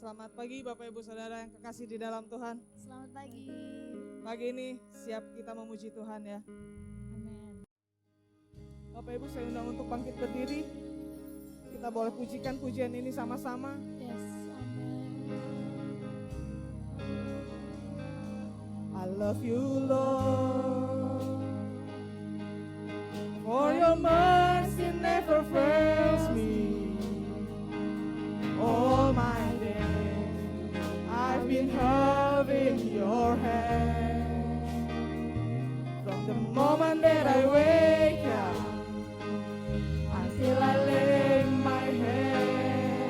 Selamat pagi Bapak Ibu Saudara yang kekasih di dalam Tuhan. Selamat pagi. Pagi ini siap kita memuji Tuhan ya. Amin. Bapak Ibu saya undang untuk bangkit berdiri. Kita boleh pujikan pujian ini sama-sama. Yes, amin. I love you Lord, for your mercy never fails me. All my days I've been held in your hand. From the moment that I wake up until I lay my head,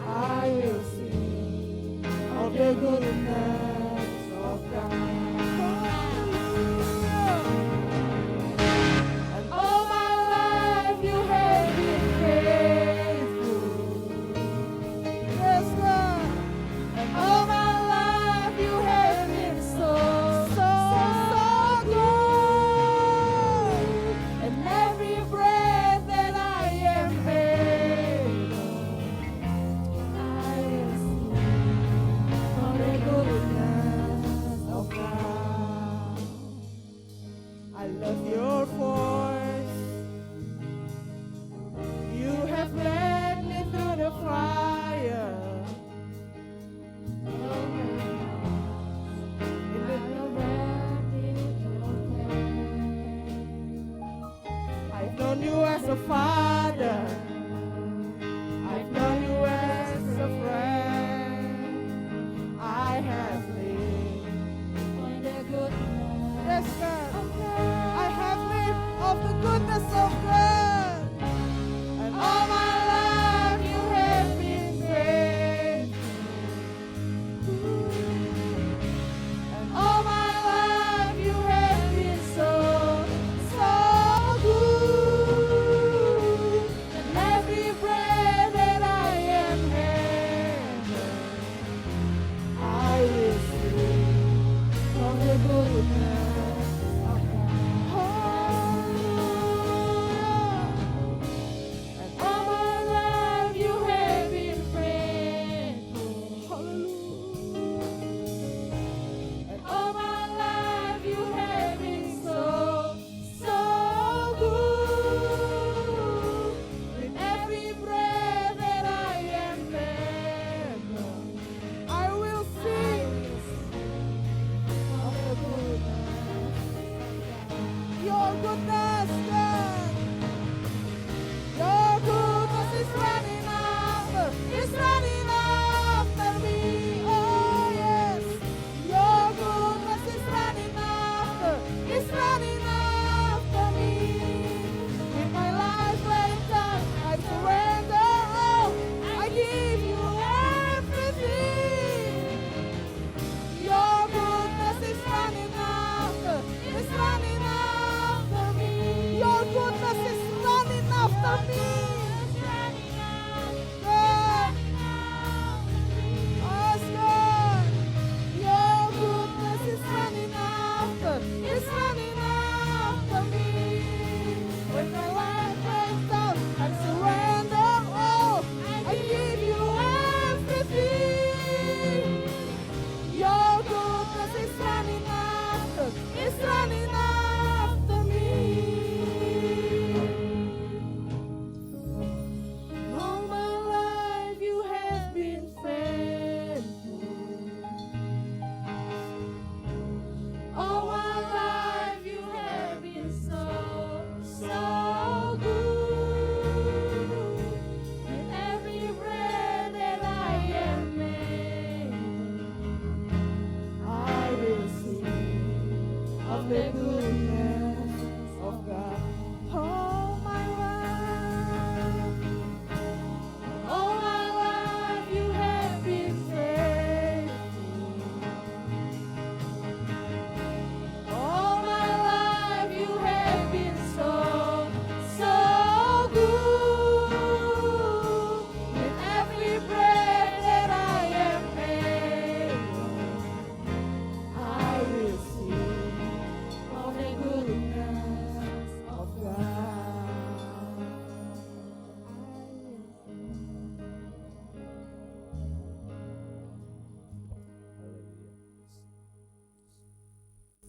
I will sing of the goodness of God. And all my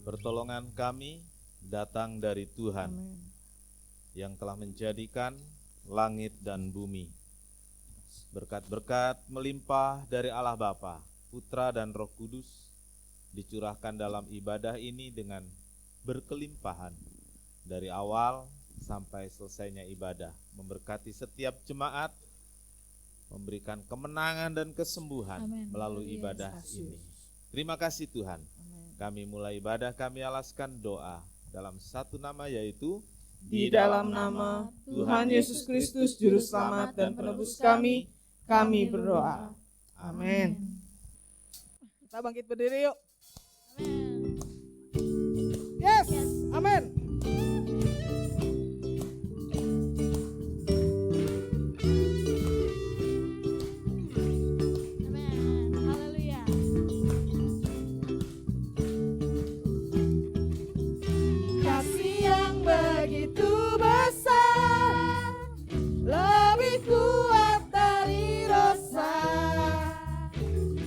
Pertolongan kami datang dari Tuhan Amin. yang telah menjadikan langit dan bumi. Berkat-berkat melimpah dari Allah Bapa, Putra dan Roh Kudus dicurahkan dalam ibadah ini dengan berkelimpahan dari awal sampai selesainya ibadah, memberkati setiap jemaat, memberikan kemenangan dan kesembuhan Amin. melalui ibadah ini. Terima kasih Tuhan. Kami mulai ibadah, kami alaskan doa dalam satu nama, yaitu Di dalam nama Tuhan Yesus Kristus, Juru Selamat dan Penebus kami berdoa. Amin. Kita bangkit berdiri yuk. Amin. Yes, amin. Amin. Haleluya. Kasih yang begitu besar, lebih kuat dari dosa.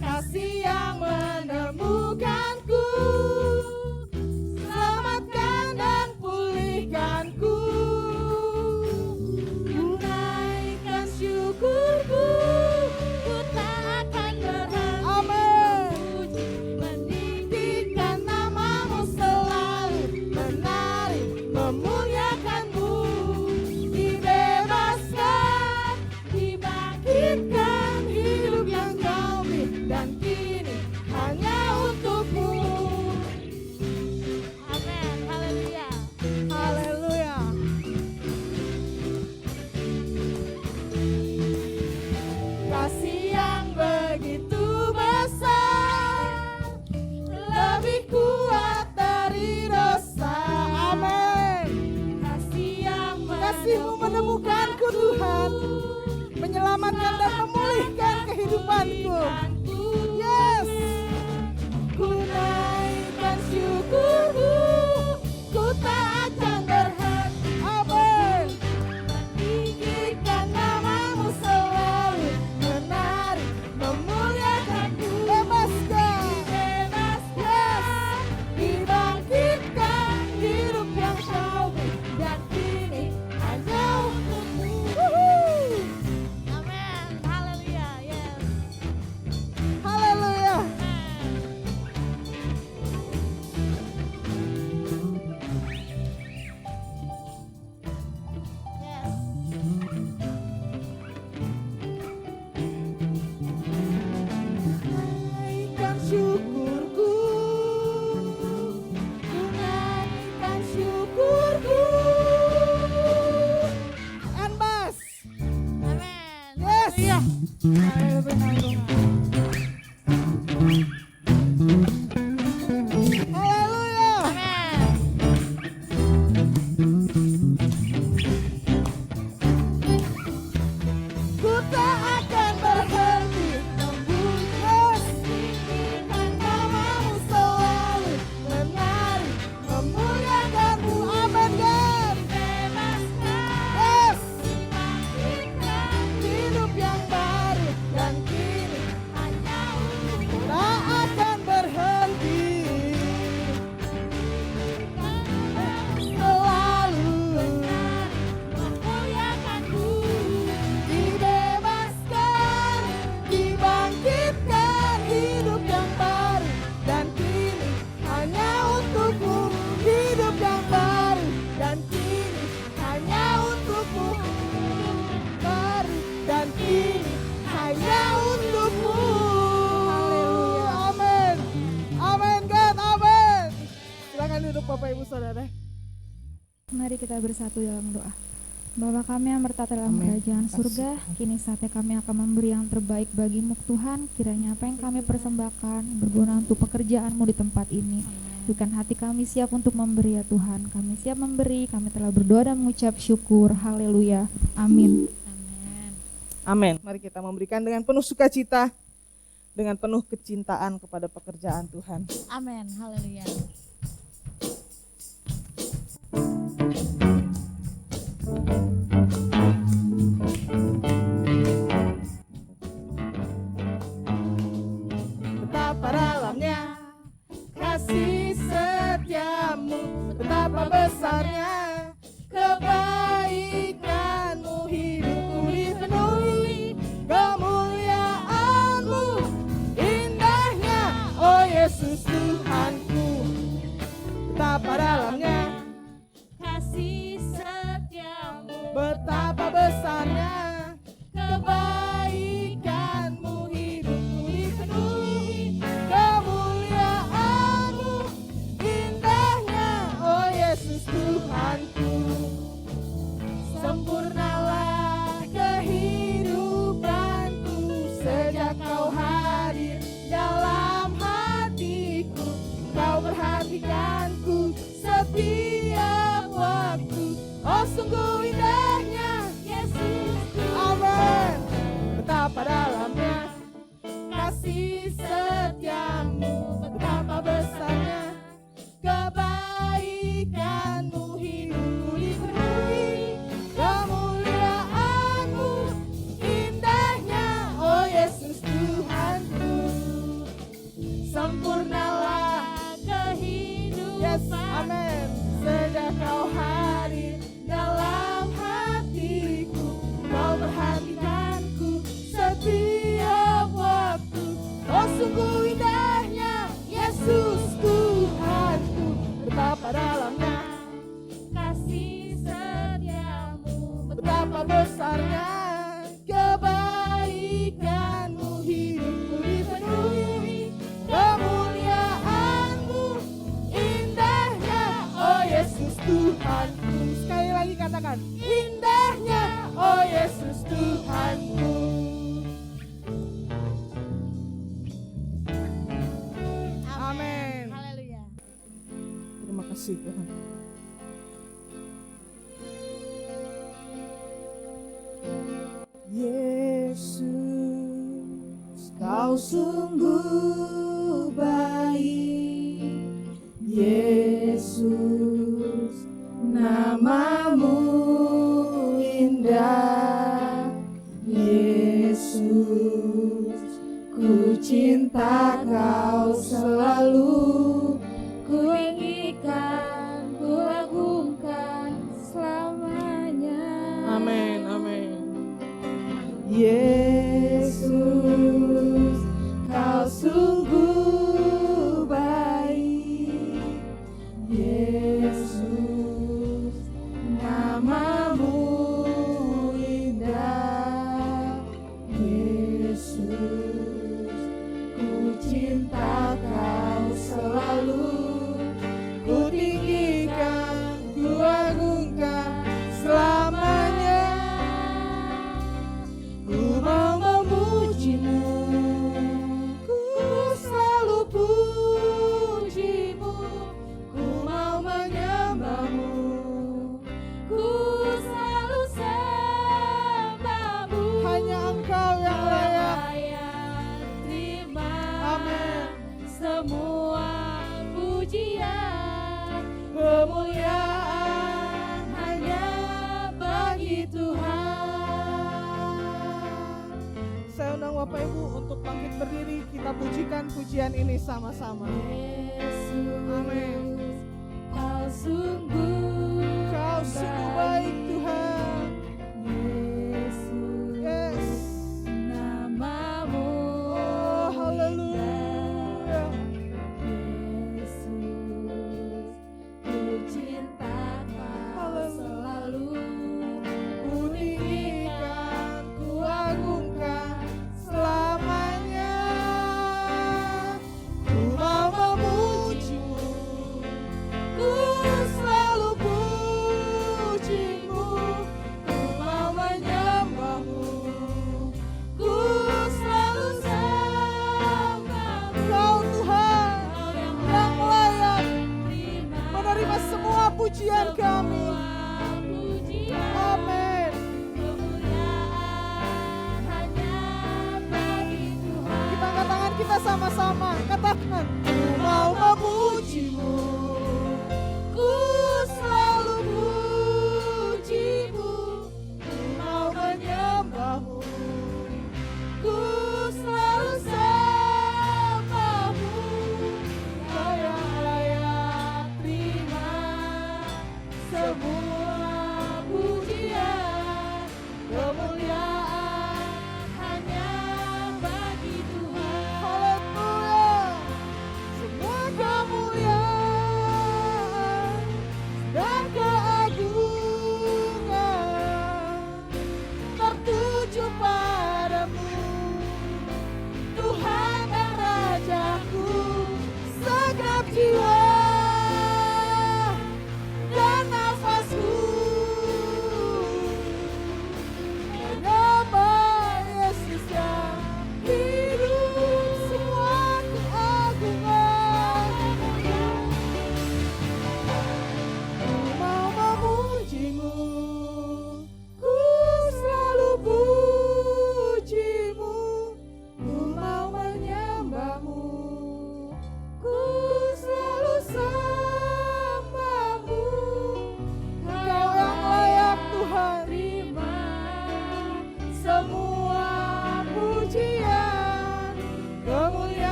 Kasih yang menemukanku, selamatkan dan pulihkanku. Ku naikkan syukurku, Ku tak akan berhenti amin. puji Meninggikan namamu selalu, menari memuliakanmu. Dibebaskan, dibangkitkan, hidup yang kau beri dan kini hanya untukmu. Amin. Haleluya. Haleluya. Kasih yang begitu besar, lebih kuat dari dosa. Amin. Kasih-Mu menemukanku Tuhan, menyelamatkan dan memulihkan kehidupanku. Yes. Ku naikkan syukurku, ku tak akan berhenti. Amin. Meninggikan namamu selalu, menari memuliakanku. Bebaskan, dibangkitkan, hidup yang kau beri dan kini hanya untukmu. Amin. Haleluya. Yes. Haleluya. Yes. Naikkan syukurku, ku naikkan syukurku. And bass. Amin. Yes. Iya. Haleluya. Amin. Ku tak akan berhenti memuji-mujikan namamu selalu, menari memuliakanmu. Amin God. Yes. Hidup yang baru dan kini hanya untukmu. Tak akan berhenti selalu memuliakanku. Dibebaskan, dibangkitkan, hidup yang baru dan kini hanya untukmu. Hidup yang baru dan kini hanya untukmu. Baru dan kini hanya untukmu. Haleluya. Amin. Amin God. Amin. Silakan duduk Bapak Ibu Saudara. Mari kita bersatu dalam doa. Bapa kami yang bertata dalam Amin. kerajaan Kasih. surga, kini saatnya kami akan memberi yang terbaik bagimu Tuhan. Kiranya apa yang kami persembahkan berguna untuk pekerjaan-Mu di tempat ini. Bukan hati kami siap untuk memberi ya Tuhan. Kami siap memberi, kami telah berdoa dan mengucap syukur. Haleluya. Amin. Amin. Amin. Mari kita memberikan dengan penuh sukacita, dengan penuh kecintaan kepada pekerjaan Tuhan. Amin. Haleluya. Betapa dalamnya kasih setia dalamnya kasih setiamu, betapa besarnya kebaikanmu, hidupku dipenuhi kemuliaanmu, indahnya oh Yesus Tuhanku. Sempurnalah kehidupan, yes, amin, sejak kau hadir dalam hatiku, kau perhatikanku setiap waktu. Oh sungguh indahnya Yesus Tuhanku, betapa dalamnya kasih setiamu, betapa besarnya kebaikanmu, hidupku dipenuhi kemuliaanmu, indahnya oh Yesus Tuhanku. Sekali lagi katakan, indahnya oh Yesus Tuhanku. Amin. Haleluya. Terima kasih Tuhan. Yesus, kau sungguh baik. Yesus, namamu indah. Yesus, ku cinta kau selalu, ku tinggikan, ku agungkan selamanya. Amin, amin. Yesus, kau sungguh baik. Yesus, namamu indah. Yesus, ku cinta kau selalu, ku tinggikan, ku agungkan selamanya. Ku mau memujimu, ku selalu pujimu, ku mau menyembahmu, ku selalu sembahmu. Hanya Engkau yang layak terima, amin, semua pujian, kemuliaan hanya bagi Tuhan. Saya undang Bapak Ibu untuk bangkit berdiri, kita pujikan pujian ini sama-sama. Yesus, amin. Kau sungguh baik Tuhan. Yesus, yes, namamu, oh haleluya. Yesus, ku cinta kau selalu, ku tinggikan, ku agungkan selamanya. Ku mau memujimu, ku selalu pujimu, ku mau menyembahmu, ku selalu sembahmu. Kau Tuhan yang layak menerima semua pujian kami. Amin. Kita angkat tangan kita sama-sama, katakan, ku mau memujimu, ku selalu pujimu, ku mau menyembahmu, ku selalu sembahmu. Kau yang layak terima semua pujian, kemuliaan hanya bagi Tuhan. Haleluya.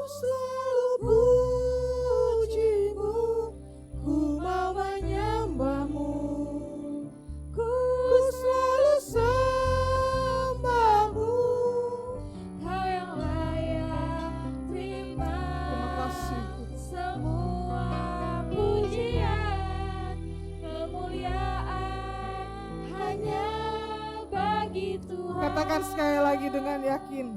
selalu pujimu, ku mau menyembahmu, ku selalu sembahmu, Kau yang layak terima Terima kasih. semua pujian, kemuliaan hanya bagi Tuhan. Katakan sekali lagi dengan yakin.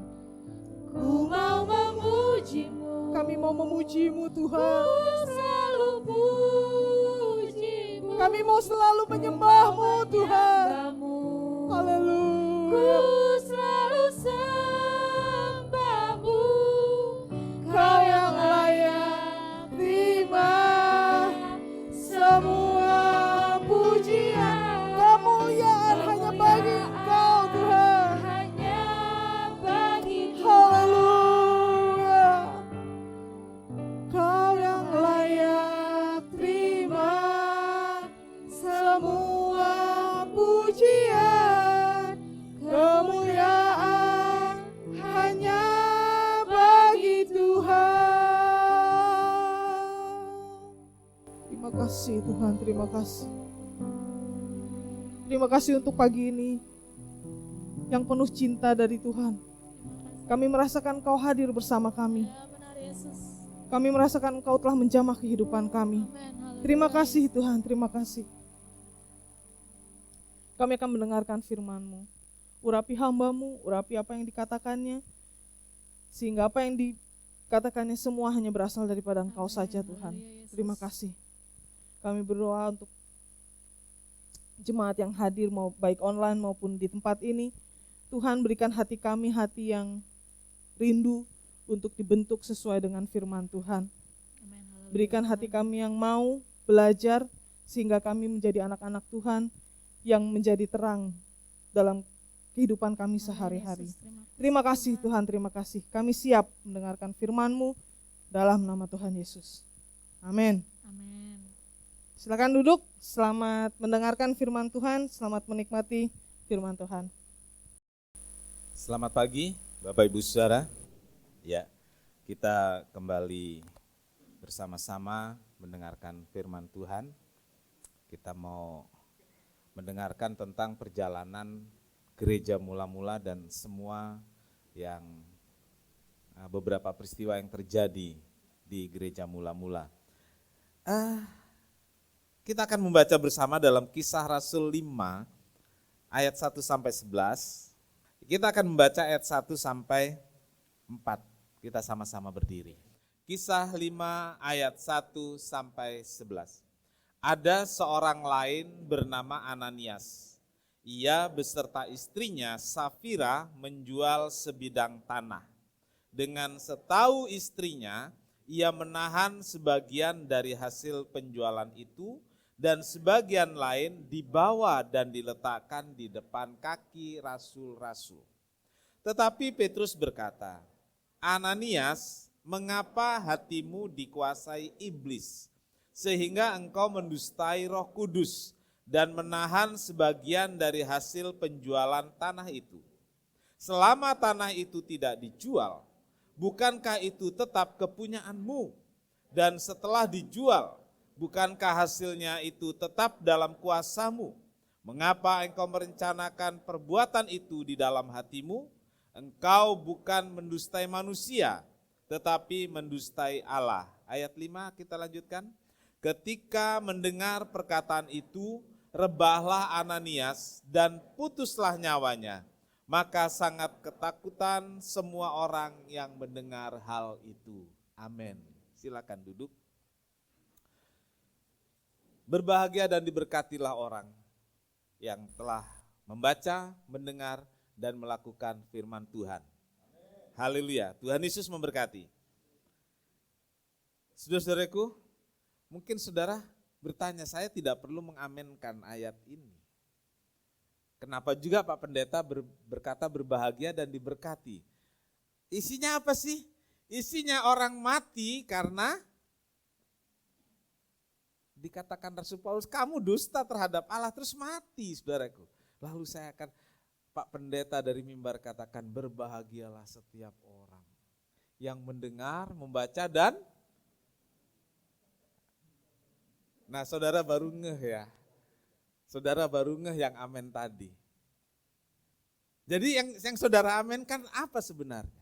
Ku mau memujimu, Kami mau memujimu Tuhan. ku selalu pujimu, Kami mau selalu menyembahmu Tuhan. menyembahmu. Ku Haleluya. selalu sembahmu, Kau yang layak terima semua pujian, kemuliaan hanya bagi Engkau Tuhan. hanya bagi Tuhan. Haleluya. Kau yang layak terima semua pujian, kemuliaan hanya bagi Tuhan. Terima kasih Tuhan, terima kasih. Terima kasih untuk pagi ini yang penuh cinta dari Tuhan. Kami merasakan Engkau hadir bersama kami. Ya benar Yesus. Kami merasakan Engkau telah menjamah kehidupan kami. Amin. Haleluya. Terima kasih Tuhan, terima kasih. Kami akan mendengarkan firman-Mu. Urapi hamba-Mu, urapi apa yang dikatakannya, sehingga apa yang dikatakannya semua hanya berasal daripada Engkau saja Tuhan. Haleluya, Yesus. Terima kasih. Kami berdoa untuk jemaat yang hadir, mau baik online maupun di tempat ini. Tuhan berikan hati kami hati yang rindu untuk dibentuk sesuai dengan firman Tuhan. Amin. Haleluya. Berikan hati kami yang mau belajar sehingga kami menjadi anak-anak Tuhan yang menjadi terang dalam kehidupan kami sehari-hari. Yesus, Terima kasih Tuhan, terima kasih. Kami siap mendengarkan firman-Mu dalam nama Tuhan Yesus. Amin. Amin. Silakan duduk, selamat mendengarkan firman Tuhan, selamat menikmati firman Tuhan. Selamat pagi Bapak Ibu Saudara. Ya, kita kembali bersama-sama mendengarkan firman Tuhan. Kita mau mendengarkan tentang perjalanan gereja mula-mula dan semua yang beberapa peristiwa yang terjadi di gereja mula-mula. Kita akan membaca bersama dalam Kisah Rasul 5 ayat 1 sampai 11. Kita akan membaca ayat 1 sampai 4. Kita sama-sama berdiri. Kisah 5 ayat 1 sampai 11. Ada seorang lain bernama Ananias. Ia beserta istrinya Safira menjual sebidang tanah. Dengan setahu istrinya, ia menahan sebagian dari hasil penjualan itu dan sebagian lain dibawa dan diletakkan di depan kaki rasul-rasul. Tetapi Petrus berkata, Ananias, mengapa hatimu dikuasai iblis, sehingga engkau mendustai Roh Kudus dan menahan sebagian dari hasil penjualan tanah itu? Selama tanah itu tidak dijual, bukankah itu tetap kepunyaanmu? Dan setelah dijual, bukankah hasilnya itu tetap dalam kuasamu? Mengapa engkau merencanakan perbuatan itu di dalam hatimu? Engkau bukan mendustai manusia, tetapi mendustai Allah. Ayat 5 kita lanjutkan. Ketika mendengar perkataan itu, rebahlah Ananias dan putuslah nyawanya. Maka sangat ketakutan semua orang yang mendengar hal itu. Amin. Silakan duduk. Berbahagia dan diberkatilah orang yang telah membaca, mendengar, dan melakukan firman Tuhan. Haleluya. Tuhan Yesus memberkati. Saudara-saudaraku, mungkin saudara bertanya, saya tidak perlu mengamenkan ayat ini. Kenapa juga Pak Pendeta berkata berbahagia dan diberkati? Isinya apa sih? Isinya orang mati karena dikatakan Rasul Paulus, kamu dusta terhadap Allah, terus mati saudaraku. Lalu saya akan, Pak Pendeta dari mimbar katakan, berbahagialah setiap orang yang mendengar, membaca dan nah saudara baru ngeh ya. Saudara baru ngeh yang amin tadi. Jadi yang saudara amin kan apa sebenarnya?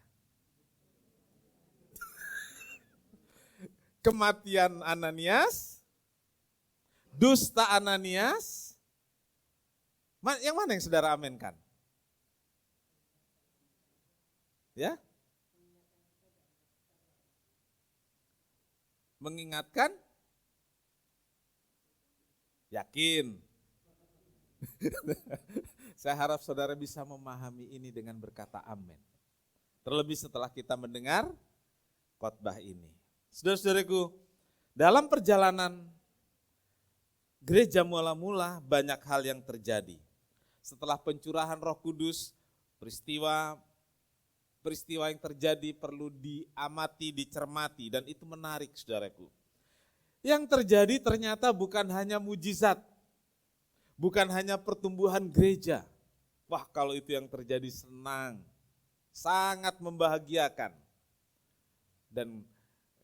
Kematian Ananias, dusta Ananias, yang mana yang saudara aminkan? Ya? Mengingatkan? Yakin? Saya harap saudara bisa memahami ini dengan berkata amin. Terlebih setelah kita mendengar khotbah ini. Saudara-saudaraku, dalam perjalanan gereja mula-mula banyak hal yang terjadi. Setelah pencurahan Roh Kudus, peristiwa yang terjadi perlu diamati, dicermati, dan itu menarik saudaraku. Yang terjadi ternyata bukan hanya mujizat, bukan hanya pertumbuhan gereja. Wah, kalau itu yang terjadi senang, sangat membahagiakan. Dan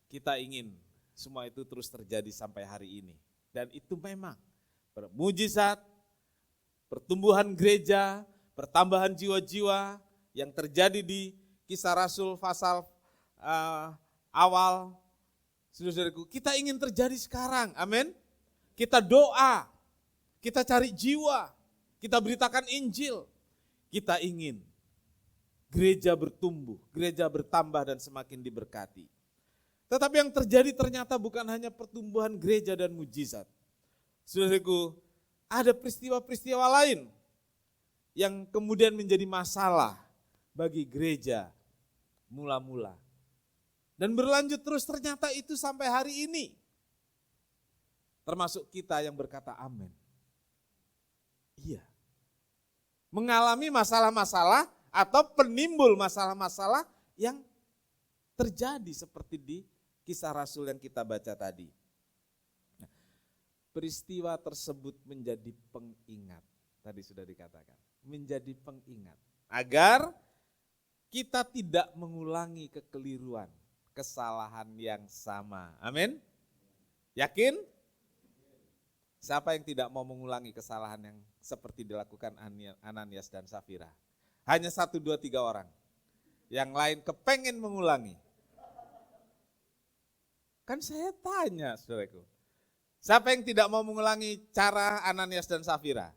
kita ingin semua itu terus terjadi sampai hari ini. Dan itu memang mujizat, pertumbuhan gereja, pertambahan jiwa-jiwa yang terjadi di Kisah Rasul pasal awal. Saudara-saudaraku, kita ingin terjadi sekarang, amin. Kita doa, kita cari jiwa, kita beritakan Injil. Kita ingin gereja bertumbuh, gereja bertambah dan semakin diberkati. Tetapi yang terjadi ternyata bukan hanya pertumbuhan gereja dan mujizat. Saudaraku, ada peristiwa-peristiwa lain yang kemudian menjadi masalah bagi gereja mula-mula. Dan berlanjut terus ternyata itu sampai hari ini. Termasuk kita yang berkata amin. Iya. Mengalami masalah-masalah atau penimbul masalah-masalah yang terjadi seperti di Kisah Rasul yang kita baca tadi. Nah, peristiwa tersebut menjadi pengingat. Tadi sudah dikatakan. Menjadi pengingat. Agar kita tidak mengulangi kekeliruan, kesalahan yang sama. Amin? Yakin? Siapa yang tidak mau mengulangi kesalahan yang seperti dilakukan Ananias dan Safira? Hanya 1, 2, 3 orang. Yang lain kepengen mengulangi. Kan saya tanya, saudaraku. Siapa yang tidak mau mengulangi cara Ananias dan Safira?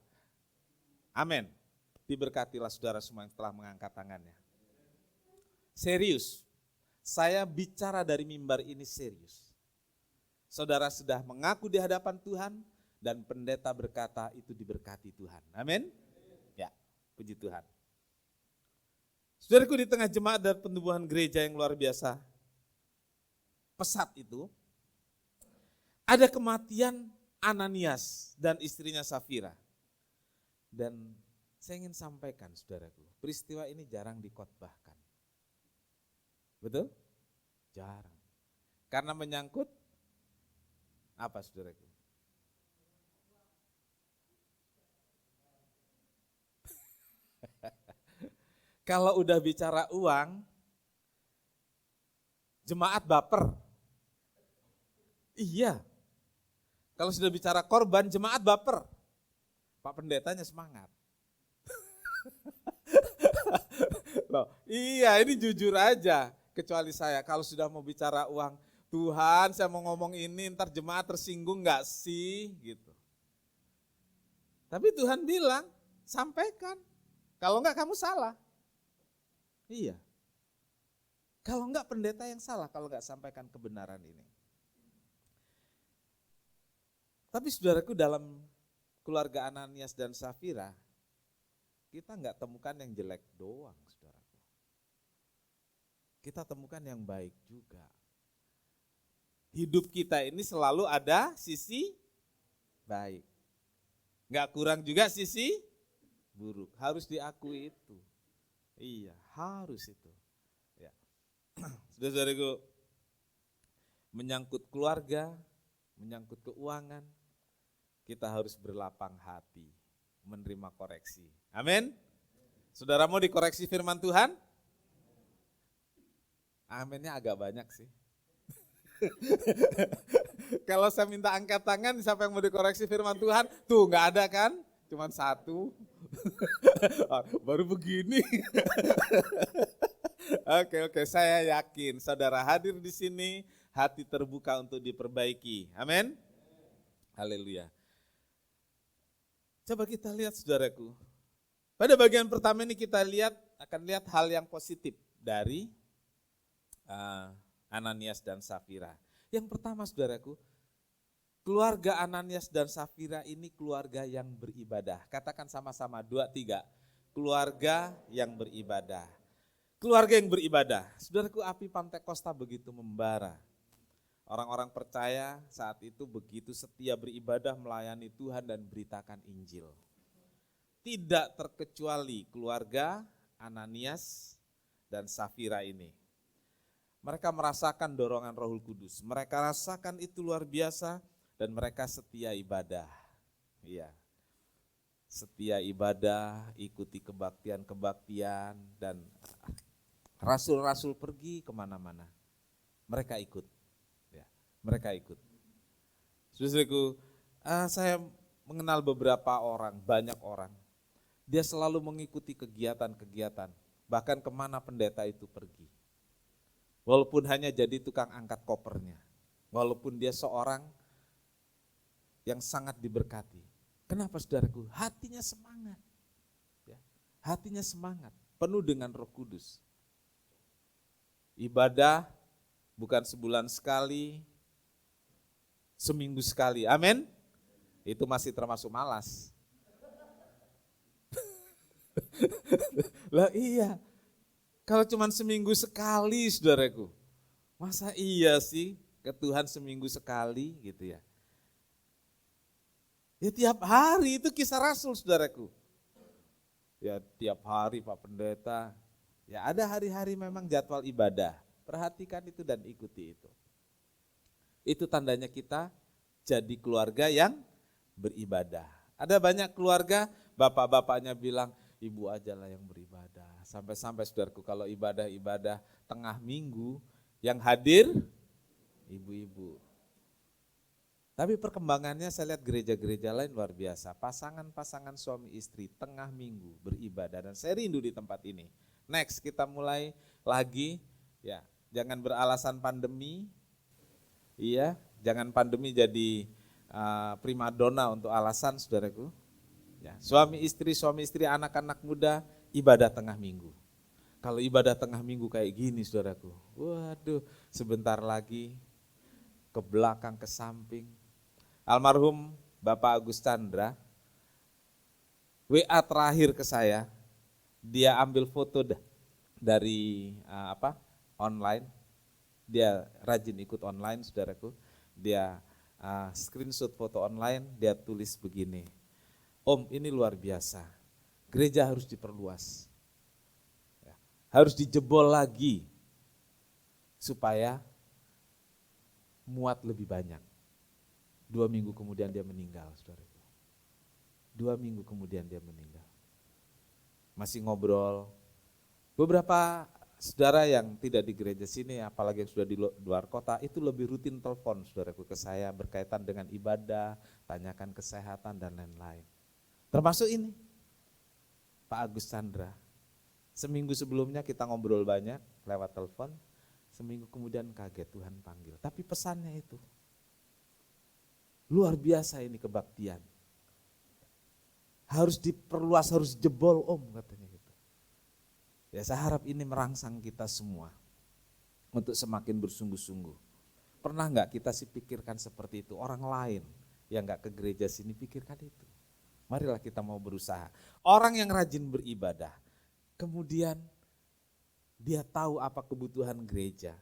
Amin. Diberkatilah saudara semua yang telah mengangkat tangannya. Serius. Saya bicara dari mimbar ini serius. Saudara sudah mengaku di hadapan Tuhan dan pendeta berkata itu diberkati Tuhan. Amin. Ya, puji Tuhan. Saudaraku, di tengah jemaat dan pertumbuhan gereja yang luar biasa pesat itu, ada kematian Ananias dan istrinya Safira. Dan saya ingin sampaikan saudaraku, peristiwa ini jarang dikhotbahkan. Betul? Jarang. Karena menyangkut apa saudaraku? Kalau udah bicara uang, jemaat baper. Iya. Kalau sudah bicara korban, jemaat baper. Pak pendetanya semangat. Loh, iya, ini jujur aja. Kecuali saya, kalau sudah mau bicara uang, Tuhan saya mau ngomong ini, ntar jemaat tersinggung gak sih? Gitu. Tapi Tuhan bilang, sampaikan. Kalau enggak kamu salah. Iya. Kalau enggak pendeta yang salah kalau enggak sampaikan kebenaran ini. Tapi saudaraku, dalam keluarga Ananias dan Safira, kita enggak temukan yang jelek doang, saudaraku. Kita temukan yang baik juga. Hidup kita ini selalu ada sisi baik. Enggak kurang juga sisi buruk. Harus diakui itu. Iya, harus itu. Ya. Saudara-saudariku, menyangkut keluarga, menyangkut keuangan, kita harus berlapang hati, menerima koreksi. Amin. Saudara mau dikoreksi firman Tuhan? Amennya agak banyak sih. Kalau saya minta angkat tangan, siapa yang mau dikoreksi firman Tuhan? Tuh nggak ada kan? Cuman satu. Baru begini. Oke, saya yakin saudara hadir di sini, hati terbuka untuk diperbaiki. Amin. Haleluya. Coba kita lihat saudaraku. Pada bagian pertama ini kita akan lihat hal yang positif dari Ananias dan Safira. Yang pertama saudaraku, keluarga Ananias dan Safira ini keluarga yang beribadah. Katakan sama-sama 2, 3, keluarga yang beribadah. Keluarga yang beribadah. Saudaraku, api Pantekosta begitu membara. Orang-orang percaya saat itu begitu setia beribadah, melayani Tuhan dan beritakan Injil. Tidak terkecuali keluarga Ananias dan Safira ini. Mereka merasakan dorongan Roh Kudus. Mereka rasakan itu luar biasa dan mereka setia ibadah. Iya. Setia ibadah, ikuti kebaktian-kebaktian dan rasul-rasul pergi kemana-mana. Mereka ikut. Ya, mereka ikut. Saudaraku, saya mengenal beberapa orang, banyak orang. Dia selalu mengikuti kegiatan-kegiatan, bahkan kemana pendeta itu pergi. Walaupun hanya jadi tukang angkat kopernya, walaupun dia seorang yang sangat diberkati. Kenapa saudaraku? Hatinya semangat. Ya, hatinya semangat, penuh dengan Roh Kudus. Ibadah bukan sebulan sekali, seminggu sekali. Amin. Itu masih termasuk malas. Lah iya, kalau cuma seminggu sekali saudaraku, masa iya sih ke Tuhan seminggu sekali gitu ya. Ya tiap hari itu kisah Rasul saudaraku. Ya tiap hari Pak Pendeta, ya ada hari-hari memang jadwal ibadah. Perhatikan itu dan ikuti itu. Itu tandanya kita jadi keluarga yang beribadah. Ada banyak keluarga, bapak-bapaknya bilang, ibu ajalah yang beribadah. Sampai-sampai saudaraku kalau ibadah-ibadah tengah minggu, yang hadir ibu-ibu. Tapi perkembangannya saya lihat gereja-gereja lain luar biasa. Pasangan-pasangan suami istri tengah minggu beribadah dan saya rindu di tempat ini. Next kita mulai lagi, ya jangan beralasan pandemi, iya jangan pandemi jadi primadona untuk alasan saudaraku. Ya, suami istri, anak-anak muda, ibadah tengah minggu. Kalau ibadah tengah minggu kayak gini saudaraku, waduh sebentar lagi ke belakang, ke samping. Almarhum Bapak Agus Chandra, WA terakhir ke saya, dia ambil foto dari online, dia rajin ikut online saudaraku, dia screenshot foto online, dia tulis begini, Om ini luar biasa, gereja harus diperluas, ya, harus dijebol lagi supaya muat lebih banyak. 2 minggu kemudian dia meninggal, saudaraku. 2 minggu kemudian dia meninggal. Masih ngobrol, beberapa saudara yang tidak di gereja sini, apalagi yang sudah di luar kota, itu lebih rutin telepon saudaraku ke saya berkaitan dengan ibadah, tanyakan kesehatan dan lain-lain. Termasuk ini, Pak Agus Chandra. Seminggu sebelumnya kita ngobrol banyak lewat telepon, seminggu kemudian kaget Tuhan panggil. Tapi pesannya itu, luar biasa ini kebaktian. Harus diperluas, harus jebol Om katanya gitu. Ya saya harap ini merangsang kita semua untuk semakin bersungguh-sungguh. Pernah enggak kita sih pikirkan seperti itu, orang lain yang enggak ke gereja sini pikirkan itu. Marilah kita mau berusaha. Orang yang rajin beribadah, kemudian dia tahu apa kebutuhan gereja.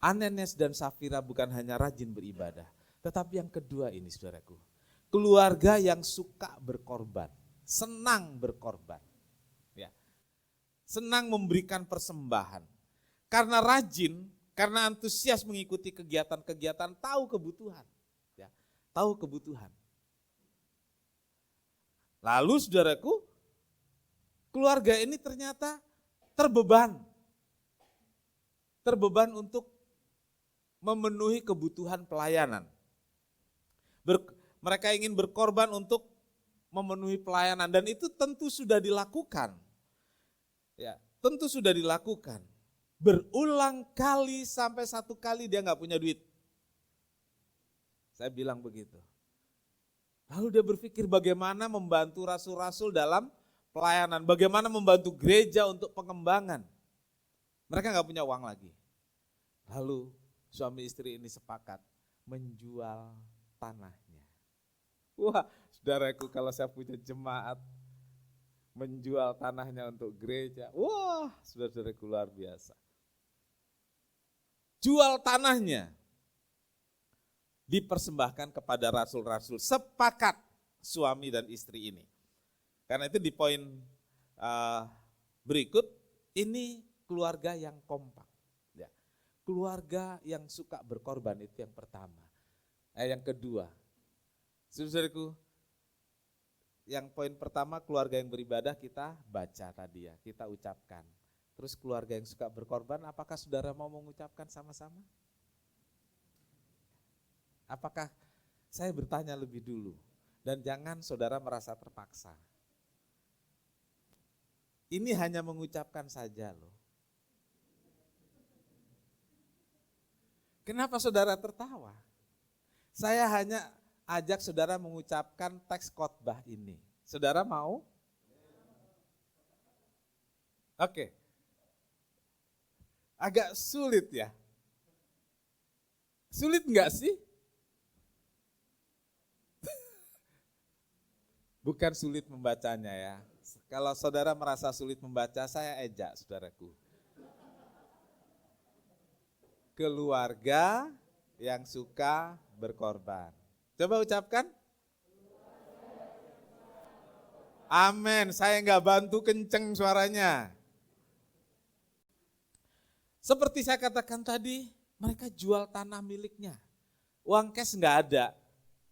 Ananias dan Safira bukan hanya rajin beribadah, tetapi yang kedua ini saudaraku, keluarga yang suka berkorban, senang berkorban. Ya. Senang memberikan persembahan. Karena rajin, karena antusias mengikuti kegiatan-kegiatan, tahu kebutuhan. Ya. Tahu kebutuhan. Lalu saudaraku, keluarga ini ternyata terbeban. terbeban untuk memenuhi kebutuhan pelayanan. Mereka ingin berkorban untuk memenuhi pelayanan dan itu tentu sudah dilakukan. Ya, tentu sudah dilakukan. Berulang kali sampai satu kali dia nggak punya duit. Saya bilang begitu. Lalu dia berpikir bagaimana membantu rasul-rasul dalam pelayanan, bagaimana membantu gereja untuk pengembangan. Mereka nggak punya uang lagi. Lalu suami istri ini sepakat menjual tanahnya. Wah, saudaraku, kalau saya punya jemaat menjual tanahnya untuk gereja, wah, saudara-saudaraku, luar biasa. Jual tanahnya, dipersembahkan kepada rasul-rasul, sepakat suami dan istri ini. Karena itu di poin berikut, ini keluarga yang kompak. Ya. Keluarga yang suka berkorban, itu yang pertama. Yang kedua, saudaraku, yang poin pertama keluarga yang beribadah kita baca tadi ya, kita ucapkan. Terus keluarga yang suka berkorban, apakah saudara mau mengucapkan sama-sama? Apakah saya bertanya lebih dulu dan jangan saudara merasa terpaksa. Ini hanya mengucapkan saja loh. Kenapa saudara tertawa? Saya hanya ajak saudara mengucapkan teks khotbah ini. Saudara mau? Oke. Agak sulit ya. Sulit enggak sih? Bukan sulit membacanya ya. Kalau saudara merasa sulit membaca, saya ejak saudaraku. Keluarga yang suka berkorban. Coba ucapkan. Amin, saya enggak bantu kenceng suaranya. Seperti saya katakan tadi, mereka jual tanah miliknya. Uang cash enggak ada,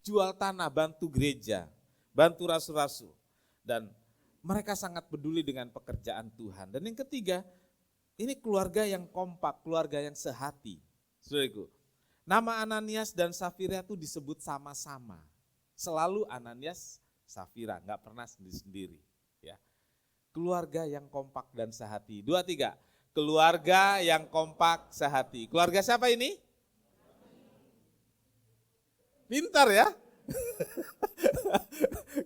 jual tanah, bantu gereja, bantu rasul-rasul. Dan mereka sangat peduli dengan pekerjaan Tuhan. Dan yang ketiga, ini keluarga yang kompak, keluarga yang sehati. Saudaraku, nama Ananias dan Safira itu disebut sama-sama. Selalu Ananias, Safira, enggak pernah sendiri-sendiri. Ya. Keluarga yang kompak dan sehati. 2, 3. Keluarga yang kompak sehati. Keluarga siapa ini? Pintar ya.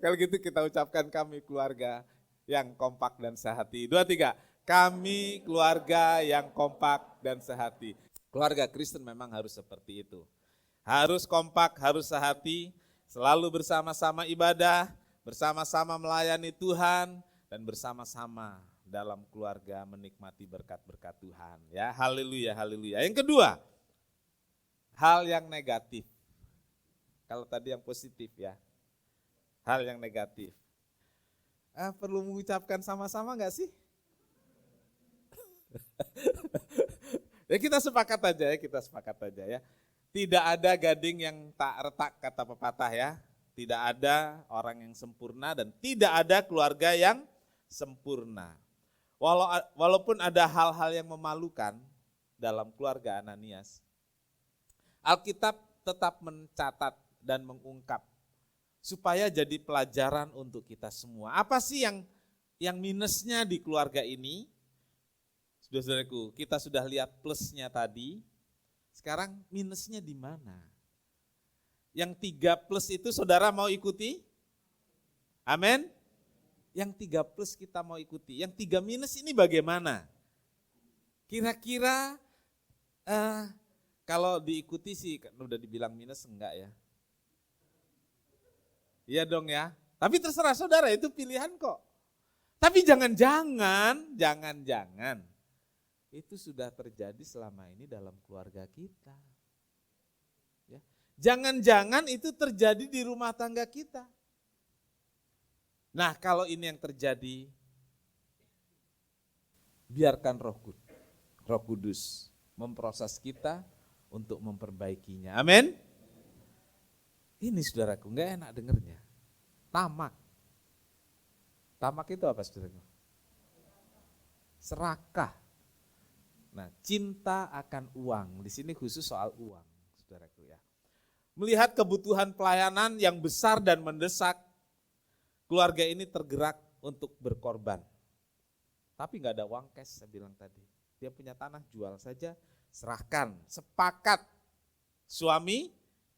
Kalau gitu kita ucapkan kami keluarga yang kompak dan sehati. 2, 3. Kami keluarga yang kompak dan sehati. Keluarga Kristen memang harus seperti itu. Harus kompak, harus sehati, selalu bersama-sama ibadah, bersama-sama melayani Tuhan, dan bersama-sama dalam keluarga menikmati berkat-berkat Tuhan. Ya, haleluya, haleluya. Yang kedua, hal yang negatif. Kalau tadi yang positif ya, hal yang negatif. Perlu mengucapkan sama-sama enggak sih? Ya kita sepakat aja ya. Tidak ada gading yang tak retak kata pepatah ya. Tidak ada orang yang sempurna dan tidak ada keluarga yang sempurna. Walaupun ada hal-hal yang memalukan dalam keluarga Ananias, Alkitab tetap mencatat dan mengungkap supaya jadi pelajaran untuk kita semua. Apa sih yang minusnya di keluarga ini? Saudara-saudaraku, kita sudah lihat plusnya tadi, sekarang minusnya di mana? Yang 3 plus itu saudara mau ikuti? Amin? Yang 3 plus kita mau ikuti, yang 3 minus ini bagaimana? Kira-kira kalau diikuti sih, udah dibilang minus enggak ya? Iya dong ya, tapi terserah saudara, itu pilihan kok. Tapi jangan-jangan itu sudah terjadi selama ini dalam keluarga kita. Ya. Jangan-jangan itu terjadi di rumah tangga kita. Nah, kalau ini yang terjadi, biarkan Roh Kudus memproses kita untuk memperbaikinya. Amin. Ini saudaraku, enggak enak dengernya. Tamak. Tamak itu apa saudaraku? Serakah. Nah, cinta akan uang. Di sini khusus soal uang, saudaraku ya. Melihat kebutuhan pelayanan yang besar dan mendesak, keluarga ini tergerak untuk berkorban. Tapi nggak ada uang cash, saya bilang tadi. Dia punya tanah, jual saja, serahkan, sepakat. Suami,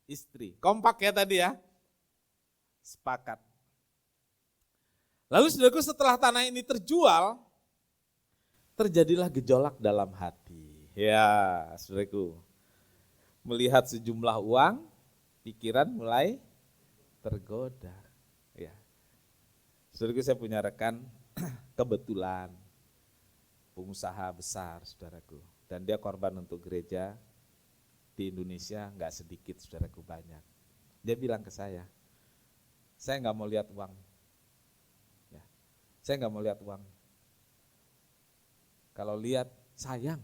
istri. Kompak ya tadi ya. Sepakat. Lalu saudaraku, setelah tanah ini terjual, terjadilah gejolak dalam hati. Ya, saudaraku. Melihat sejumlah uang, pikiran mulai tergoda. Ya. Saudaraku, saya punya rekan kebetulan pengusaha besar, saudaraku. Dan dia korban untuk gereja di Indonesia, enggak sedikit, saudaraku, banyak. Dia bilang ke saya enggak mau lihat uang. Ya. Saya enggak mau lihat uang. Kalau lihat sayang.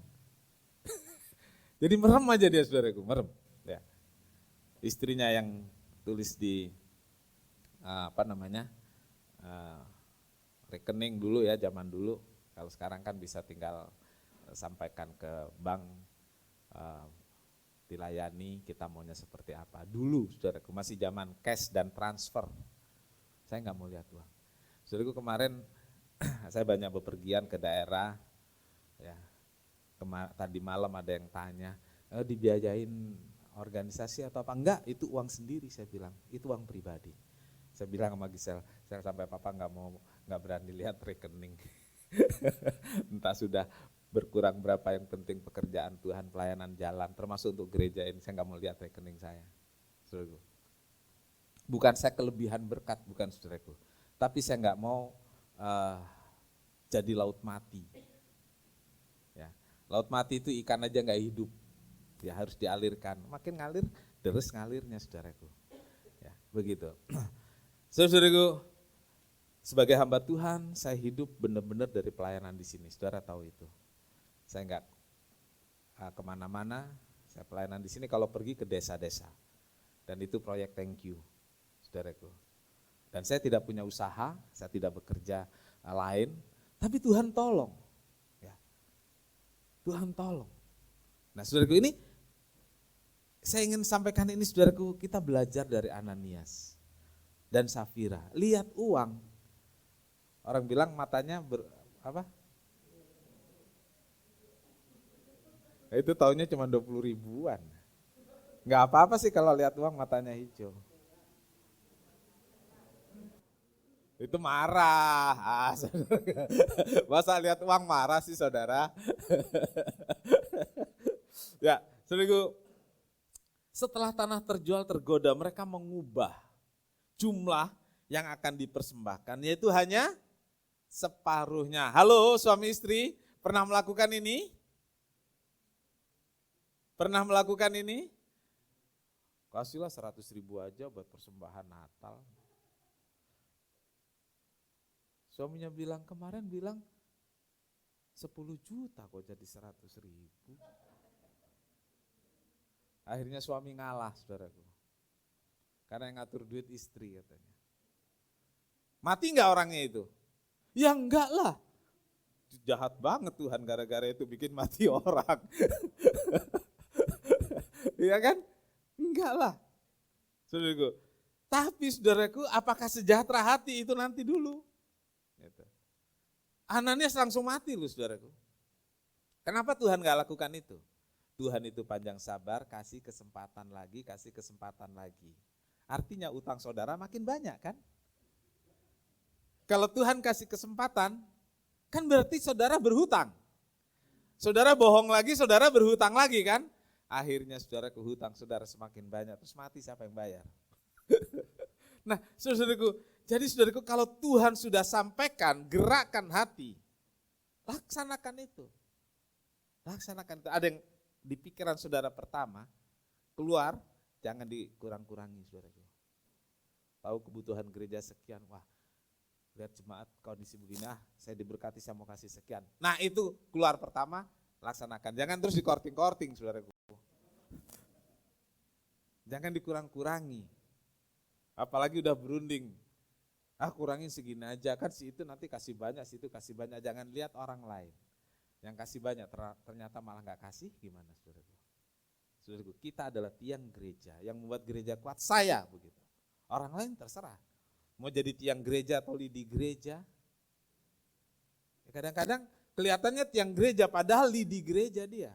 Jadi merem aja dia, saudaraku, merem. Ya. Istrinya yang tulis di rekening dulu ya, zaman dulu. Kalau sekarang kan bisa tinggal sampaikan ke bank, dilayani, kita maunya seperti apa. Dulu, saudaraku, masih zaman cash dan transfer. Saya nggak mau lihat uang. Saudaraku, kemarin saya banyak bepergian ke daerah. Ya, tadi malam ada yang tanya, dibiayain organisasi atau apa? Enggak, itu uang sendiri, saya bilang. Itu uang pribadi. Saya bilang sama Gisel, saya sampai papa nggak berani lihat rekening. Entah sudah berkurang berapa, yang penting pekerjaan Tuhan, pelayanan jalan, termasuk untuk gereja ini, saya nggak mau lihat rekening saya. Saudaraku. Bukan saya kelebihan berkat, bukan, saudaraku. Tapi saya nggak mau jadi laut mati. Ya, laut mati itu ikan aja nggak hidup, ya harus dialirkan. Makin ngalir, deres ngalirnya, saudaraku. Ya, begitu. Saudaraku, sebagai hamba Tuhan, saya hidup benar-benar dari pelayanan di sini. Saudara tahu itu. Saya enggak kemana-mana, saya pelayanan di sini kalau pergi ke desa-desa. Dan itu proyek thank you, saudaraku. Dan saya tidak punya usaha, saya tidak bekerja lain, tapi Tuhan tolong. Ya. Tuhan tolong. Nah, saudaraku, ini saya ingin sampaikan ini, saudaraku, kita belajar dari Ananias dan Safira. Lihat uang. Orang bilang matanya itu tahunnya cuma 20 ribuan. Enggak apa-apa sih kalau lihat uang matanya hijau. Itu marah. Masa lihat uang marah sih, saudara? Ya, saudaraku, setelah tanah terjual tergoda, mereka mengubah jumlah yang akan dipersembahkan, yaitu hanya separuhnya. Halo suami istri, pernah melakukan ini? Pernah melakukan ini? Kasihlah 100 ribu aja buat persembahan Natal. Suaminya bilang, kemarin bilang 10 juta kok jadi 100 ribu. Akhirnya suami ngalah, saudaraku. Karena yang ngatur duit istri, katanya. Mati enggak orangnya itu? Ya enggak lah. Jahat banget Tuhan gara-gara itu bikin mati orang. Iya kan? Enggak lah. Saudaraku. Tapi saudaraku, apakah sejahtera hati itu nanti dulu? Gitu. Ananias langsung mati loh, saudaraku. Kenapa Tuhan enggak lakukan itu? Tuhan itu panjang sabar, kasih kesempatan lagi, kasih kesempatan lagi. Artinya utang saudara makin banyak kan? Kalau Tuhan kasih kesempatan, kan berarti saudara berhutang. Saudara bohong lagi, saudara berhutang lagi kan? Akhirnya saudara kehutang, saudara semakin banyak, terus mati siapa yang bayar? Nah, saudaraku, jadi saudaraku, kalau Tuhan sudah sampaikan, gerakkan hati, laksanakan itu. Laksanakan itu. Ada yang di pikiran saudara pertama, keluar, jangan dikurang-kurangi, saudaraku. Tahu kebutuhan gereja sekian, wah, lihat jemaat kondisi begini, saya diberkati, saya mau kasih sekian. Nah itu keluar pertama, laksanakan. Jangan terus dikorting-korting, saudaraku. Jangan dikurang-kurangi. Apalagi udah berunding. Kurangin segini aja, kan si itu nanti kasih banyak, si itu kasih banyak. Jangan lihat orang lain. Yang kasih banyak ternyata malah nggak kasih, gimana saudaraku? Saudaraku, kita adalah tiang gereja. Yang membuat gereja kuat saya begitu. Orang lain terserah. Mau jadi tiang gereja atau lidi gereja. Kadang-kadang kelihatannya tiang gereja padahal lidi gereja dia.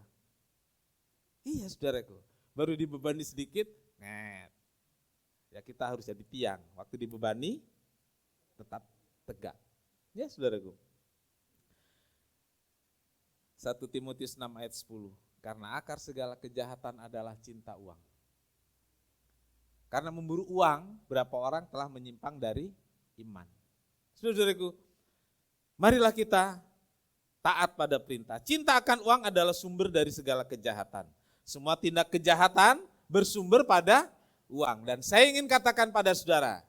Iya saudaraku, baru dibebani sedikit, net. Ya kita harus jadi tiang. Waktu dibebani tetap tegak. Ya saudaraku. 1 Timotius 6 ayat 10. Karena akar segala kejahatan adalah cinta uang. Karena memburu uang, berapa orang telah menyimpang dari iman. Saudaraku, marilah kita taat pada perintah. Cinta akan uang adalah sumber dari segala kejahatan. Semua tindak kejahatan bersumber pada uang. Dan saya ingin katakan pada saudara,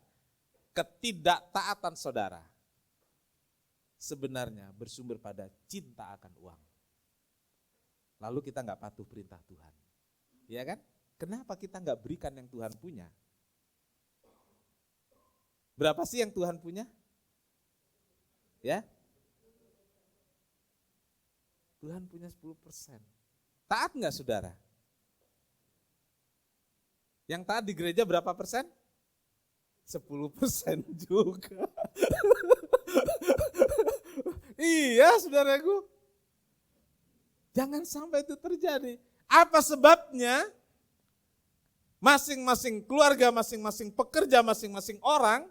ketidaktaatan saudara sebenarnya bersumber pada cinta akan uang. Lalu kita nggak patuh perintah Tuhan. Ya kan? Kenapa kita nggak berikan yang Tuhan punya? Berapa sih yang Tuhan punya? Ya? Tuhan punya 10%. Taat nggak saudara? Yang taat di gereja berapa persen? 10% juga. Iya saudaraku. Jangan sampai itu terjadi. Apa sebabnya? Masing-masing keluarga, masing-masing pekerja, masing-masing orang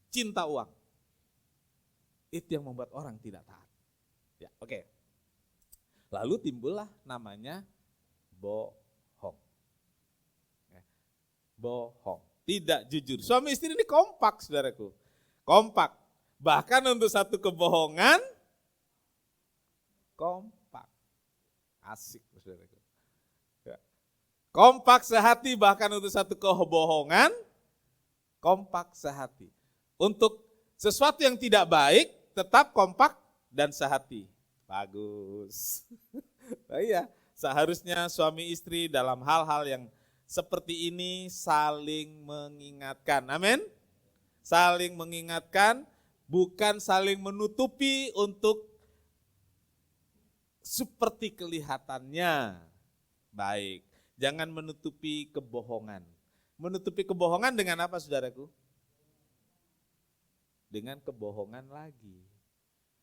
cinta uang. Itu yang membuat orang tidak taat. Ya, oke. Lalu timbullah namanya bohong. Bohong, tidak jujur. Suami istri ini kompak saudaraku. Kompak. Bahkan untuk satu kebohongan, kompak. Asik saudaraku. Ya. Kompak sehati bahkan untuk satu kebohongan, kompak sehati. Untuk sesuatu yang tidak baik, tetap kompak dan sehati. Bagus. Nah, iya, seharusnya suami istri dalam hal-hal yang seperti ini saling mengingatkan. Amin. Saling mengingatkan, bukan saling menutupi untuk seperti kelihatannya baik. Jangan menutupi kebohongan. Menutupi kebohongan dengan apa saudaraku? Dengan kebohongan lagi.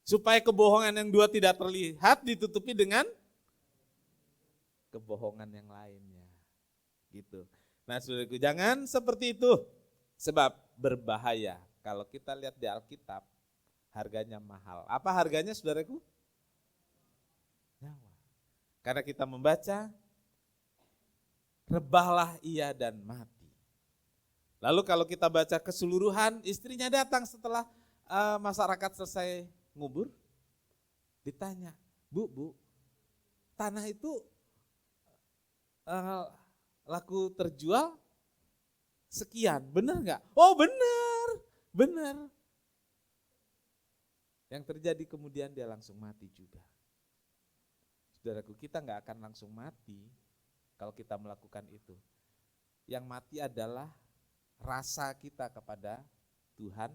Supaya kebohongan yang dua tidak terlihat ditutupi dengan kebohongan yang lainnya. Gitu. Nah saudaraku, jangan seperti itu. Sebab berbahaya. Kalau kita lihat di Alkitab, harganya mahal. Apa harganya saudaraku? Nyawa. Karena kita membaca, rebahlah ia dan mati. Lalu kalau kita baca keseluruhan, istrinya datang setelah masyarakat selesai ngubur, ditanya, Bu, tanah itu laku terjual sekian, benar nggak? Oh benar. Yang terjadi kemudian dia langsung mati juga. Saudaraku, kita nggak akan langsung mati kalau kita melakukan itu. Yang mati adalah rasa kita kepada Tuhan,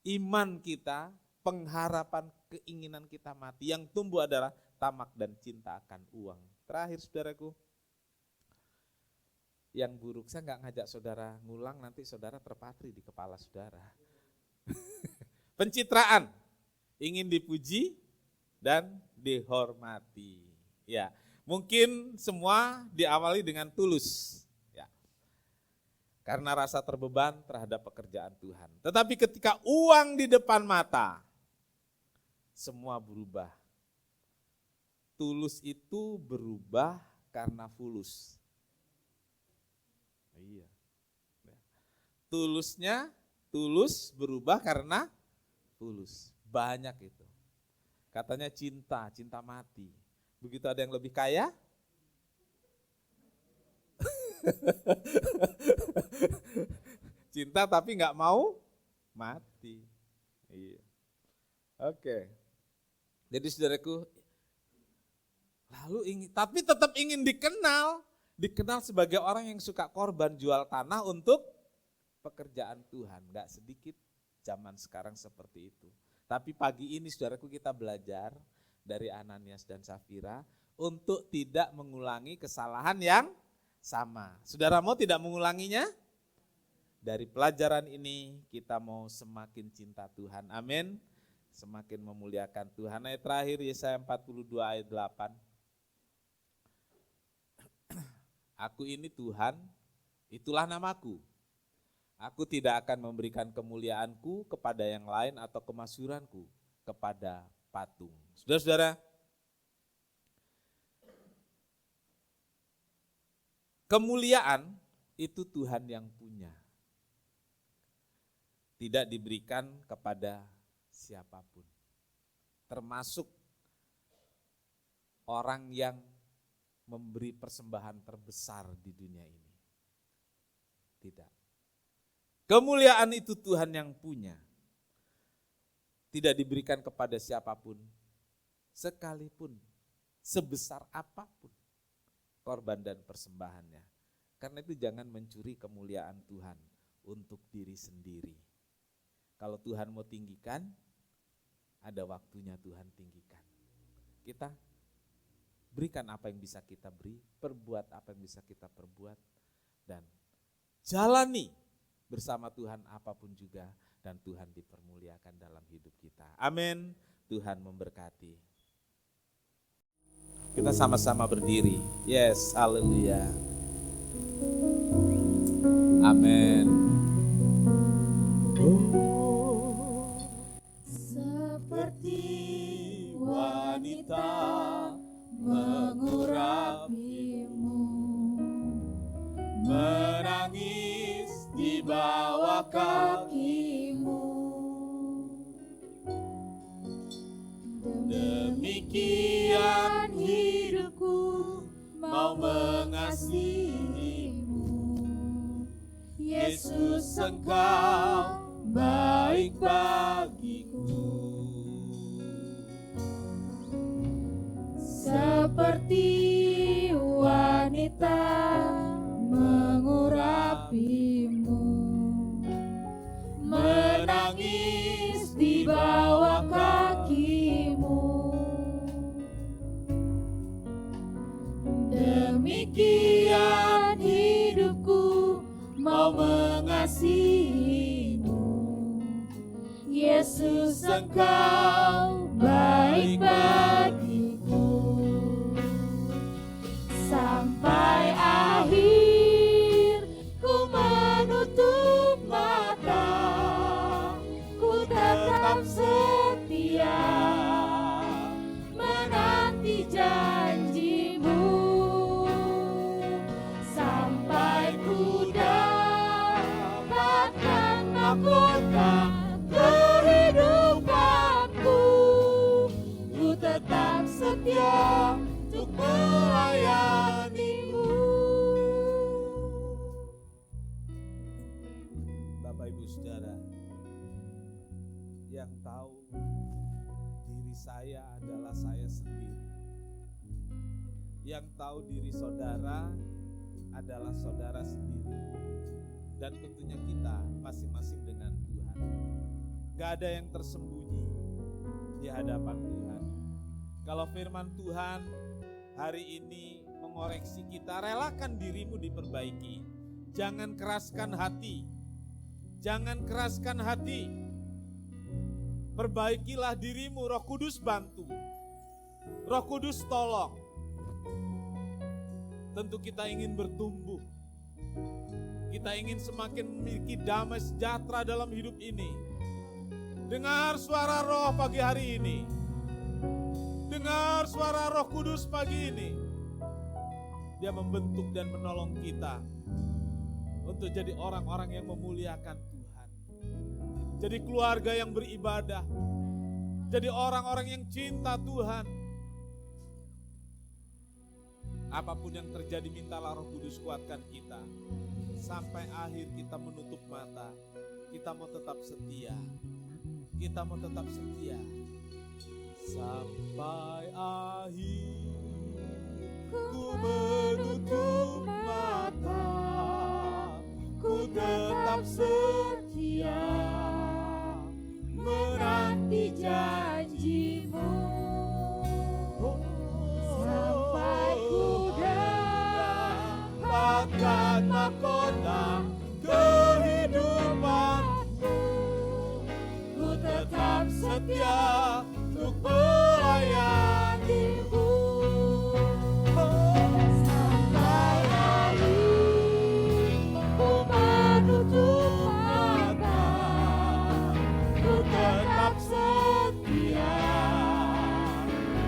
iman kita, pengharapan, keinginan kita mati. Yang tumbuh adalah tamak dan cinta akan uang. Terakhir saudaraku, yang buruk, saya nggak ngajak saudara ngulang, nanti saudara terpatri di kepala saudara. Pencitraan, ingin dipuji dan dihormati. Ya, mungkin semua diawali dengan tulus. Ya. Karena rasa terbeban terhadap pekerjaan Tuhan. Tetapi ketika uang di depan mata, semua berubah. Tulus itu berubah karena fulus. Iya. Tulus berubah karena fulus. Banyak itu. Katanya cinta mati. Begitu ada yang lebih kaya, cinta tapi nggak mau mati. Iya. Oke. Jadi saudaraku, tapi tetap ingin dikenal sebagai orang yang suka korban jual tanah untuk pekerjaan Tuhan. Nggak sedikit zaman sekarang seperti itu. Tapi pagi ini saudaraku kita belajar dari Ananias dan Safira untuk tidak mengulangi kesalahan yang sama. Saudara mau tidak mengulanginya? Dari pelajaran ini kita mau semakin cinta Tuhan. Amin. Semakin memuliakan Tuhan. Ayat terakhir Yesaya 42 ayat 8. Aku ini Tuhan, itulah namaku. Aku tidak akan memberikan kemuliaanku kepada yang lain atau kemasyhuranku kepada patung. Saudara-saudara, kemuliaan itu Tuhan yang punya. Tidak diberikan kepada siapapun. Termasuk orang yang memberi persembahan terbesar di dunia ini. Tidak. Kemuliaan itu Tuhan yang punya. Tidak diberikan kepada siapapun, sekalipun, sebesar apapun korban dan persembahannya. Karena itu jangan mencuri kemuliaan Tuhan untuk diri sendiri. Kalau Tuhan mau tinggikan, ada waktunya Tuhan tinggikan. Kita berikan apa yang bisa kita beri, perbuat apa yang bisa kita perbuat, dan jalani bersama Tuhan apapun juga, dan Tuhan dipermuliakan dalam hidup kita. Amin. Tuhan memberkati. Kita sama-sama berdiri. Yes, haleluya. Amin. Seperti wanita mengurapimu, menangis di bawah kakimu. Demikian hidupku mau mengasihimu. Yesus, Engkau baik bagiku. Seperti wanita mengurapimu, menangis di bawah kakimu. Demikian hidupku mau mengasihimu. Yesus, Engkau baik bagiku. Sampai akhir ku menutup mata, ku tetap setia menanti janjimu. Sampai ku dapatkan mahkota kehidupanku, ku tetap setia untuk melayanimu. Bapak Ibu Saudara, yang tahu diri saya adalah saya sendiri. Yang tahu diri saudara adalah saudara sendiri. Dan tentunya kita masing-masing dengan Tuhan. Gak ada yang tersembunyi di hadapan Tuhan. Kalau firman Tuhan hari ini mengoreksi kita, relakan dirimu diperbaiki. Jangan keraskan hati. Jangan keraskan hati. Perbaikilah dirimu, Roh Kudus bantu. Roh Kudus tolong. Tentu kita ingin bertumbuh. Kita ingin semakin memiliki damai sejahtera dalam hidup ini. Dengar suara Roh pagi hari ini. Dengar suara Roh Kudus pagi ini. Dia membentuk dan menolong kita untuk jadi orang-orang yang memuliakan Tuhan. Jadi keluarga yang beribadah. Jadi orang-orang yang cinta Tuhan. Apapun yang terjadi, mintalah Roh Kudus kuatkan kita. Sampai akhir kita menutup mata. Kita mau tetap setia. Kita mau tetap setia. Sampai akhir ku menutup mata, ku tetap setia menanti janjimu. mahkota kehidupanku. Ku tetap setia untuk melayanimu. Sampai hari ku menutup mata, ku tetap setia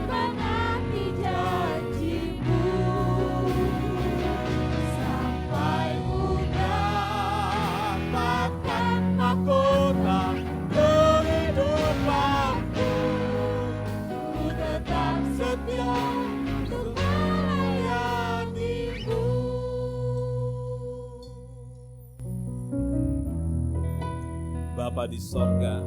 menanti janjimu. Sampai Mendapatkan mahkota kehidupanku. ku tetap Setia untuk melayanimu. Bapa di sorga,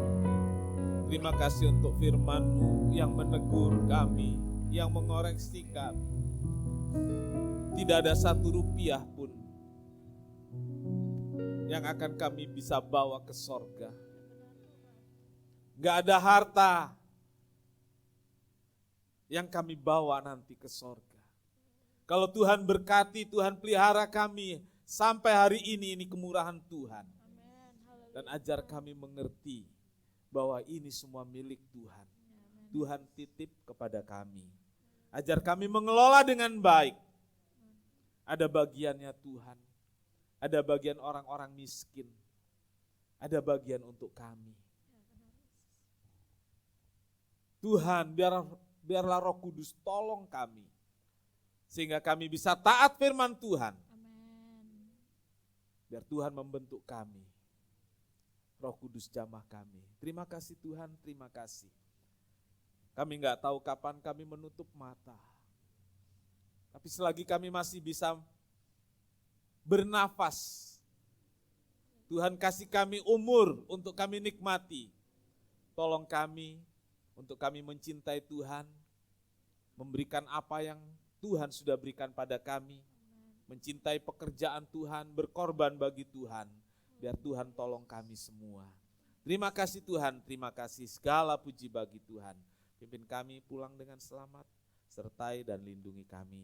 terima kasih untuk firman-Mu yang menegur kami, yang mengoreksi kami. Tidak ada satu rupiah pun yang akan kami bisa bawa ke sorga. Gak ada harta yang kami bawa nanti ke sorga. Kalau Tuhan berkati, Tuhan pelihara kami sampai hari ini kemurahan Tuhan. Dan ajar kami mengerti bahwa ini semua milik Tuhan. Tuhan titip kepada kami. Ajar kami mengelola dengan baik. Ada bagiannya Tuhan. Ada bagian orang-orang miskin. Ada bagian untuk kami. Tuhan, biarlah Roh Kudus tolong kami. Sehingga kami bisa taat firman Tuhan. Biar Tuhan membentuk kami. Roh Kudus jamah kami. Terima kasih Tuhan, terima kasih. Kami enggak tahu kapan kami menutup mata. Tapi selagi kami masih bisa bernafas, Tuhan kasih kami umur untuk kami nikmati. Tolong kami untuk kami mencintai Tuhan, memberikan apa yang Tuhan sudah berikan pada kami, mencintai pekerjaan Tuhan, berkorban bagi Tuhan. Biar Tuhan tolong kami semua. Terima kasih Tuhan, terima kasih, segala puji bagi Tuhan. Pimpin kami pulang dengan selamat, sertai dan lindungi kami.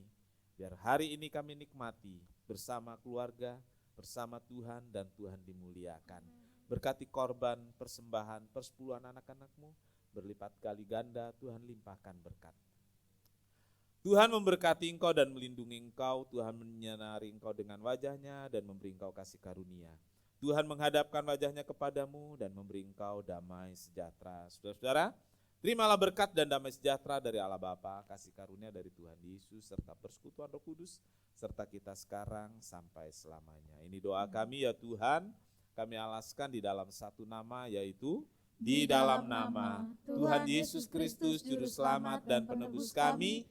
Biar hari ini kami nikmati bersama keluarga, bersama Tuhan dan Tuhan dimuliakan. Berkati korban, persembahan, persepuluhan anak-anak-Mu, berlipat kali ganda Tuhan limpahkan berkat. Tuhan memberkati engkau dan melindungi engkau, Tuhan menyinari engkau dengan wajahnya dan memberi engkau kasih karunia. Tuhan menghadapkan wajahnya kepadamu dan memberi engkau damai sejahtera. Saudara-saudara, terimalah berkat dan damai sejahtera dari Allah Bapa, kasih karunia dari Tuhan Yesus, serta persekutuan Roh Kudus, serta kita sekarang sampai selamanya. Ini doa kami ya Tuhan, kami alaskan di dalam satu nama, yaitu di dalam nama Tuhan Yesus Kristus, Juru Selamat dan Penebus kami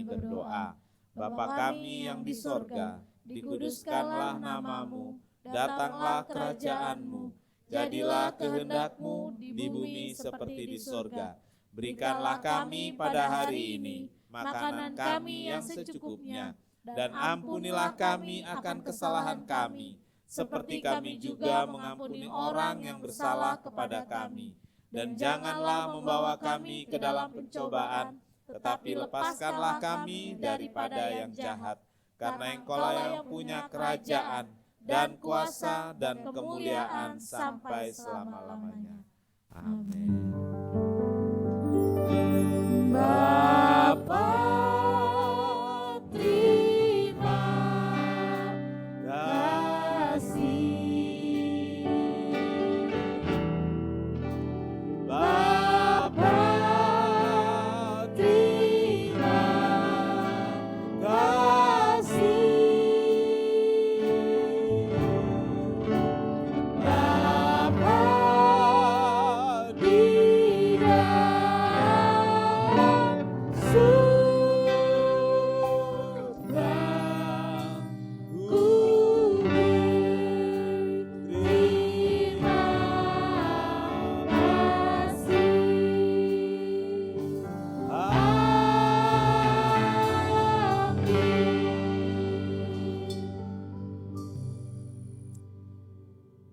berdoa. Bapa kami yang di sorga, dikuduskanlah namamu, datanglah kerajaan-Mu, jadilah kehendak-Mu di bumi seperti di sorga. Berikanlah kami pada hari ini makanan kami yang secukupnya, dan ampunilah kami akan kesalahan kami, seperti kami juga mengampuni orang yang bersalah kepada kami. Dan janganlah membawa kami ke dalam pencobaan, tetapi lepaskanlah kami daripada yang jahat, karena Engkau-lah yang punya kerajaan, dan kuasa dan kemuliaan sampai selama-lamanya. Amin. Bapa, terima kasih. Bapa, Terima kasih. Bapa di dalam surga, ku berterima kasih.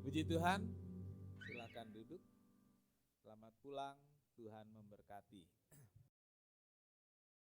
Puji Tuhan, silakan duduk. Selamat pulang, Tuhan memberkati.